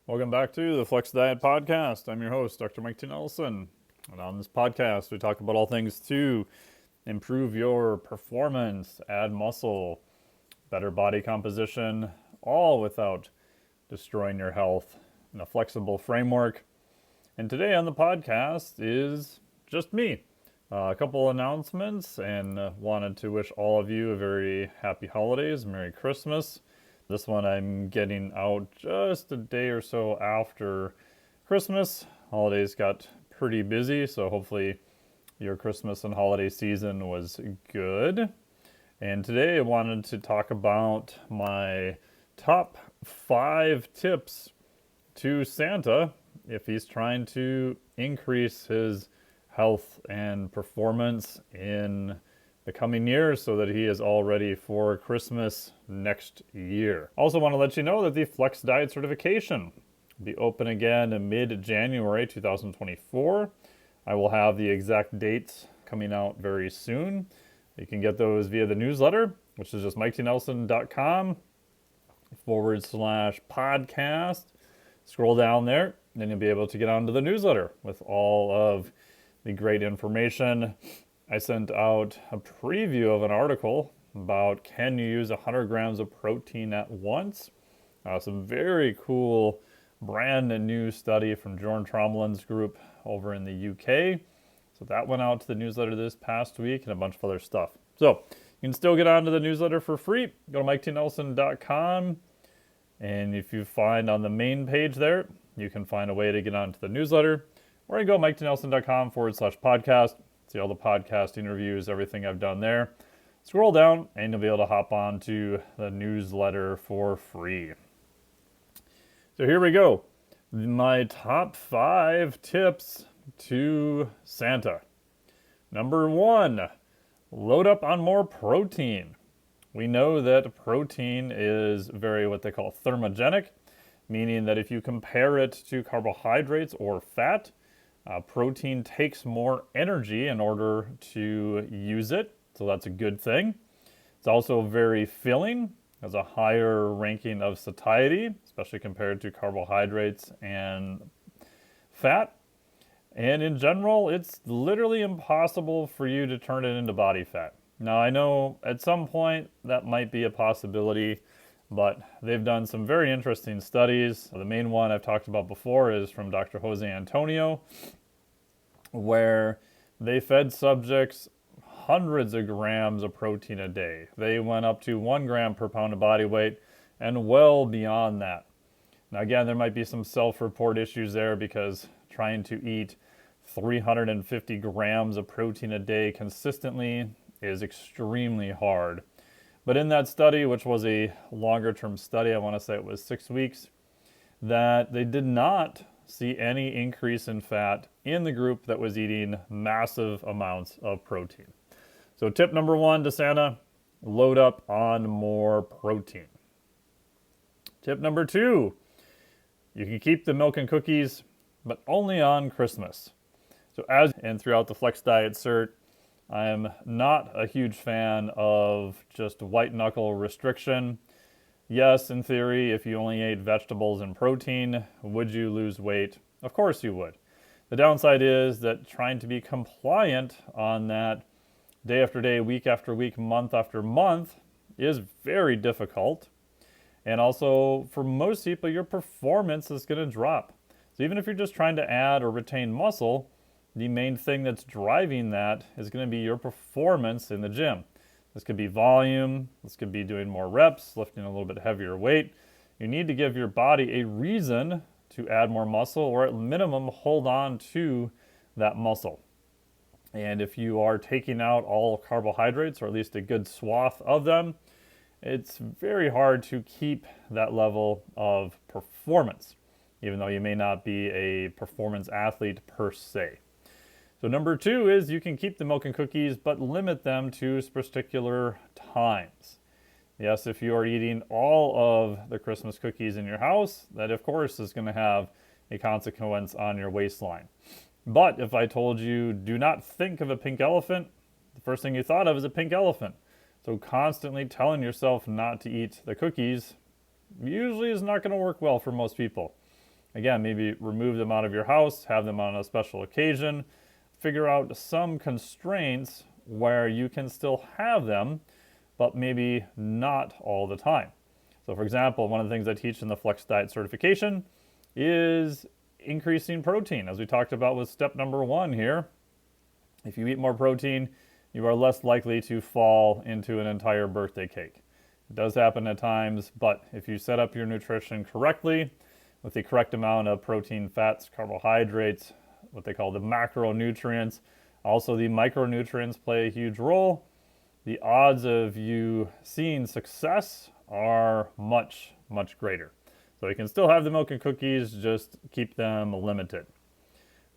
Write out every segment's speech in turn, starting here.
Welcome back to the Flex Diet Podcast. I'm your host, Dr. Mike T. Nelson. And on this podcast, we talk about all things to improve your performance, add muscle, better body composition, all without destroying your health in a flexible framework. And today on the podcast is just me. A couple announcements, and wanted to wish all of you a very happy holidays, Merry Christmas. This one I'm getting out just a day or so after Christmas. Holidays got pretty busy, so hopefully your Christmas and holiday season was good. And today I wanted to talk about my top 5 tips to Santa if he's trying to increase his health and performance in the coming year so that he is all ready for Christmas next year. Also want to let you know that the Flex Diet certification will be open again in mid-January 2024. I will have the exact dates coming out very soon. You can get those via the newsletter, which is just miketnelson.com/podcast. Scroll down there, then you'll be able to get onto the newsletter with all of the great information. I sent out a preview of an article about can you use 100 grams of protein at once. Some very cool brand new study from Jorn Trommelin's group over in the UK. So that went out to the newsletter this past week and a bunch of other stuff. So you can still get onto the newsletter for free. Go to miketnelson.com, and if you find on the main page there, you can find a way to get onto the newsletter, or you go miketnelson.com/podcast. See all the podcast interviews, everything I've done there. Scroll down and you'll be able to hop on to the newsletter for free. So here we go. My top 5 tips to Santa. Number 1, load up on more protein. We know that protein is very what they call thermogenic, meaning that if you compare it to carbohydrates or fat, protein takes more energy in order to use it, so that's a good thing. It's also very filling, has a higher ranking of satiety, especially compared to carbohydrates and fat. And in general, it's literally impossible for you to turn it into body fat. Now, I know at some point that might be a possibility, but they've done some very interesting studies. The main one I've talked about before is from Dr. Jose Antonio, where they fed subjects hundreds of grams of protein a day. They went up to 1 gram per pound of body weight and well beyond that. Now again, there might be some self-report issues there because trying to eat 350 grams of protein a day consistently is extremely hard. But in that study, which was a longer term study, I want to say it was 6 weeks, that they did not see any increase in fat in the group that was eating massive amounts of protein. So tip number 1 to Santa, load up on more protein. Tip number 2, you can keep the milk and cookies, but only on Christmas. So as and throughout the Flex Diet Cert, I am not a huge fan of just white knuckle restriction. Yes, in theory, if you only ate vegetables and protein, would you lose weight? Of course you would. The downside is that trying to be compliant on that day after day, week after week, month after month is very difficult. And also, for most people, your performance is going to drop. So even if you're just trying to add or retain muscle, the main thing that's driving that is going to be your performance in the gym. This could be volume, this could be doing more reps, lifting a little bit heavier weight. You need to give your body a reason to add more muscle, or at minimum hold on to that muscle. And if you are taking out all carbohydrates, or at least a good swath of them, it's very hard to keep that level of performance, even though you may not be a performance athlete per se. So number 2 is you can keep the milk and cookies, but limit them to particular times. Yes, if you are eating all of the Christmas cookies in your house, that of course is going to have a consequence on your waistline. But if I told you do not think of a pink elephant, the first thing you thought of is a pink elephant. So constantly telling yourself not to eat the cookies usually is not going to work well for most people. Again, maybe remove them out of your house, have them on a special occasion, figure out some constraints where you can still have them, but maybe not all the time. So for example, one of the things I teach in the Flex Diet certification is increasing protein, as we talked about with step number 1 here. If you eat more protein, you are less likely to fall into an entire birthday cake. It does happen at times, but if you set up your nutrition correctly, with the correct amount of protein, fats, carbohydrates, what they call the macronutrients, also the micronutrients play a huge role, the odds of you seeing success are much, much greater. So you can still have the milk and cookies, just keep them limited.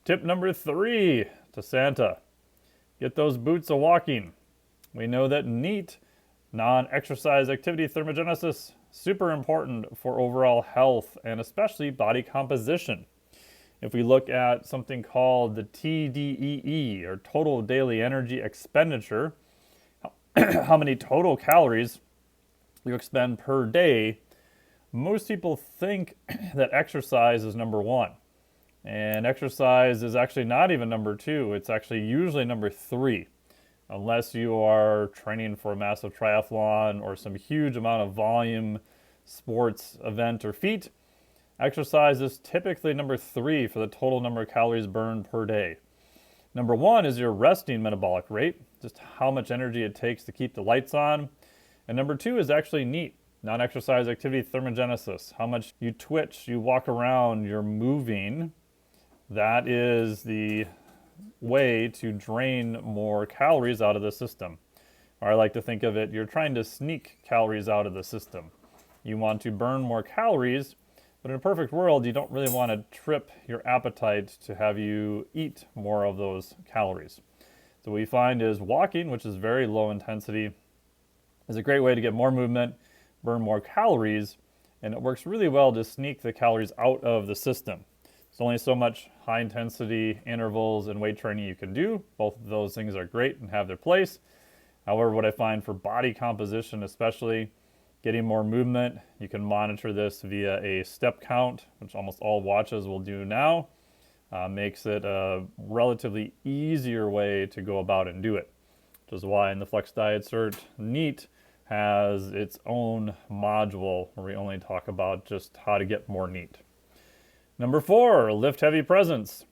Tip number 3 to Santa: get those boots a walking. We know that NEAT, non-exercise activity thermogenesis, super important for overall health and especially body composition. If we look at something called the TDEE, or total daily energy expenditure, how many total calories you expend per day, most people think that exercise is number 1. And exercise is actually not even number 2. It's actually usually number 3. Unless you are training for a massive triathlon or some huge amount of volume sports event or feat, exercise is typically number 3 for the total number of calories burned per day. Number 1 is your resting metabolic rate, just how much energy it takes to keep the lights on. And number 2 is actually NEAT, non-exercise activity thermogenesis, how much you twitch, you walk around, you're moving. That is the way to drain more calories out of the system. Or I like to think of it, you're trying to sneak calories out of the system. You want to burn more calories, but in a perfect world, you don't really want to trip your appetite to have you eat more of those calories. So what we find is walking, which is very low intensity, is a great way to get more movement, burn more calories, and it works really well to sneak the calories out of the system. There's only so much high intensity intervals and weight training you can do. Both of those things are great and have their place. However, what I find for body composition, especially getting more movement, you can monitor this via a step count, which almost all watches will do now. Makes it a relatively easier way to go about and do it, which is why in the Flex Diet Cert, NEAT has its own module where we only talk about just how to get more NEAT. Number 4, lift heavy presents.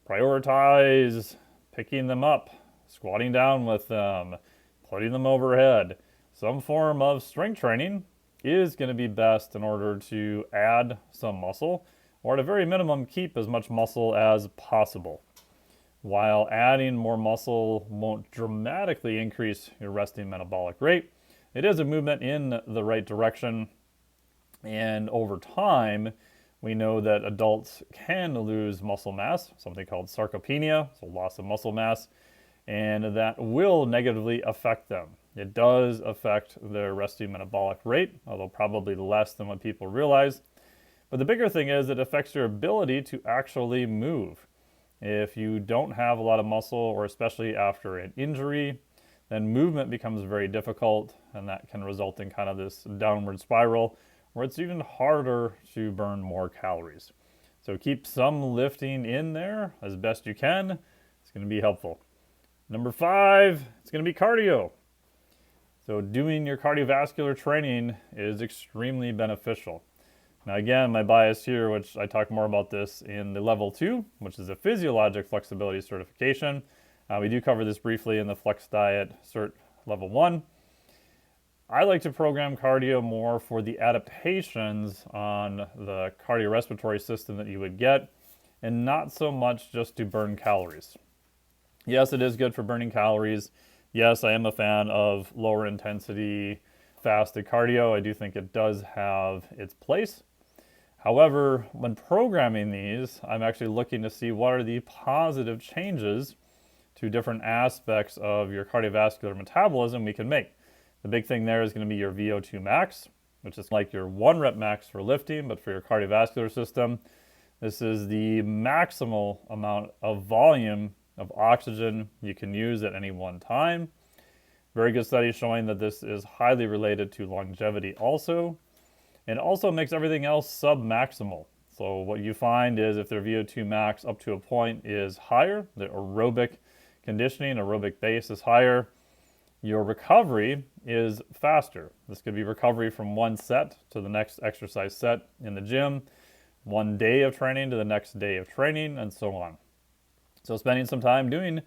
Prioritize picking them up, squatting down with them, putting them overhead. Some form of strength training is going to be best in order to add some muscle, or at a very minimum, keep as much muscle as possible. While adding more muscle won't dramatically increase your resting metabolic rate, it is a movement in the right direction. And over time, we know that adults can lose muscle mass, something called sarcopenia, so loss of muscle mass, and that will negatively affect them. It does affect their resting metabolic rate, although probably less than what people realize. But the bigger thing is it affects your ability to actually move. If you don't have a lot of muscle, or especially after an injury, then movement becomes very difficult, and that can result in kind of this downward spiral where it's even harder to burn more calories. So keep some lifting in there as best you can. It's going to be helpful. Number 5, it's going to be cardio. So doing your cardiovascular training is extremely beneficial. Now again, my bias here, which I talk more about this in the level 2, which is a physiologic flexibility certification. We do cover this briefly in the Flex Diet Cert level 1. I like to program cardio more for the adaptations on the cardiorespiratory system that you would get, and not so much just to burn calories. Yes, it is good for burning calories. Yes, I am a fan of lower intensity fasted cardio. I do think it does have its place. However, when programming these, I'm actually looking to see what are the positive changes to different aspects of your cardiovascular metabolism we can make. The big thing there is going to be your VO2 max, which is like your 1 rep max for lifting, but for your cardiovascular system. This is the maximal amount of volume of oxygen you can use at any one time. Very good studies showing that this is highly related to longevity also, and also makes everything else sub-maximal. So what you find is if their VO2 max up to a point is higher, the aerobic conditioning, aerobic base is higher, your recovery is faster. This could be recovery from one set to the next exercise set in the gym, one day of training to the next day of training, and so on. So spending some time doing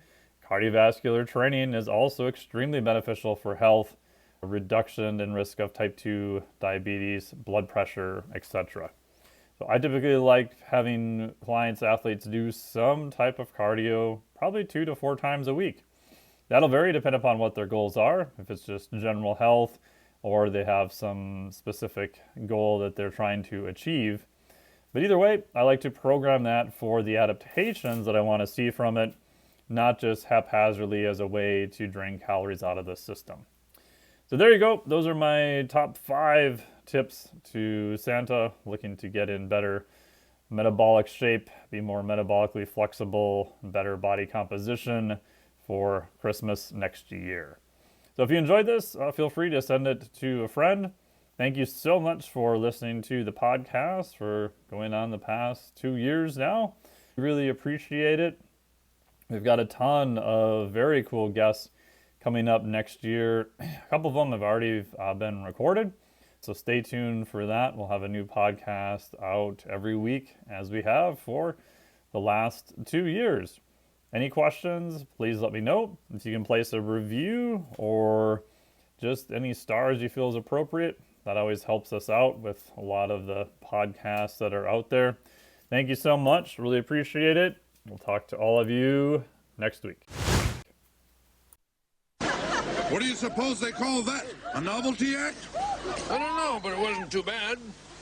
cardiovascular training is also extremely beneficial for health, reduction in risk of type 2 diabetes, blood pressure, etc. So I typically like having clients, athletes do some type of cardio probably 2 to 4 times a week. That'll vary depending upon what their goals are, if it's just general health or they have some specific goal that they're trying to achieve. But either way, I like to program that for the adaptations that I want to see from it, not just haphazardly as a way to drain calories out of the system. So there you go. Those are my top 5 tips to Santa looking to get in better metabolic shape, be more metabolically flexible, better body composition for Christmas next year. So if you enjoyed this, feel free to send it to a friend. Thank you so much for listening to the podcast for going on the past 2 years now. Really appreciate it. We've got a ton of very cool guests coming up next year. A couple of them have already been recorded, so stay tuned for that. We'll have a new podcast out every week as we have for the last 2 years. Any questions, please let me know. If you can place a review or just any stars you feel is appropriate, that always helps us out with a lot of the podcasts that are out there. Thank you so much. Really appreciate it. We'll talk to all of you next week. What do you suppose they call that? A novelty act? I don't know, but it wasn't too bad.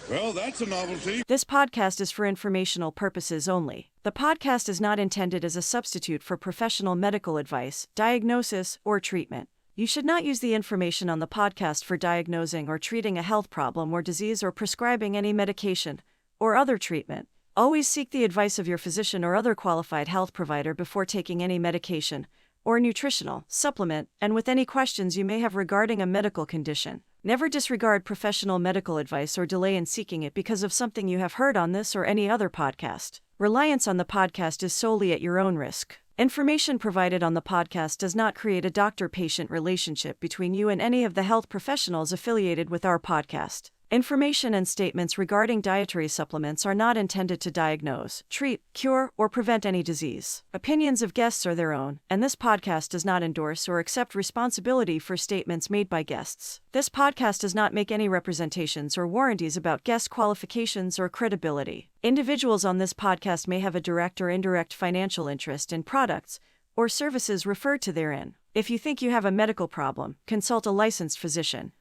Well, that's a novelty. This podcast is for informational purposes only. The podcast is not intended as a substitute for professional medical advice, diagnosis, or treatment. You should not use the information on the podcast for diagnosing or treating a health problem or disease or prescribing any medication or other treatment. Always seek the advice of your physician or other qualified health provider before taking any medication or nutritional supplement, and with any questions you may have regarding a medical condition. Never disregard professional medical advice or delay in seeking it because of something you have heard on this or any other podcast. Reliance on the podcast is solely at your own risk. Information provided on the podcast does not create a doctor-patient relationship between you and any of the health professionals affiliated with our podcast. Information and statements regarding dietary supplements are not intended to diagnose, treat, cure, or prevent any disease. Opinions of guests are their own, and this podcast does not endorse or accept responsibility for statements made by guests. This podcast does not make any representations or warranties about guest qualifications or credibility. Individuals on this podcast may have a direct or indirect financial interest in products or services referred to therein. If you think you have a medical problem, consult a licensed physician.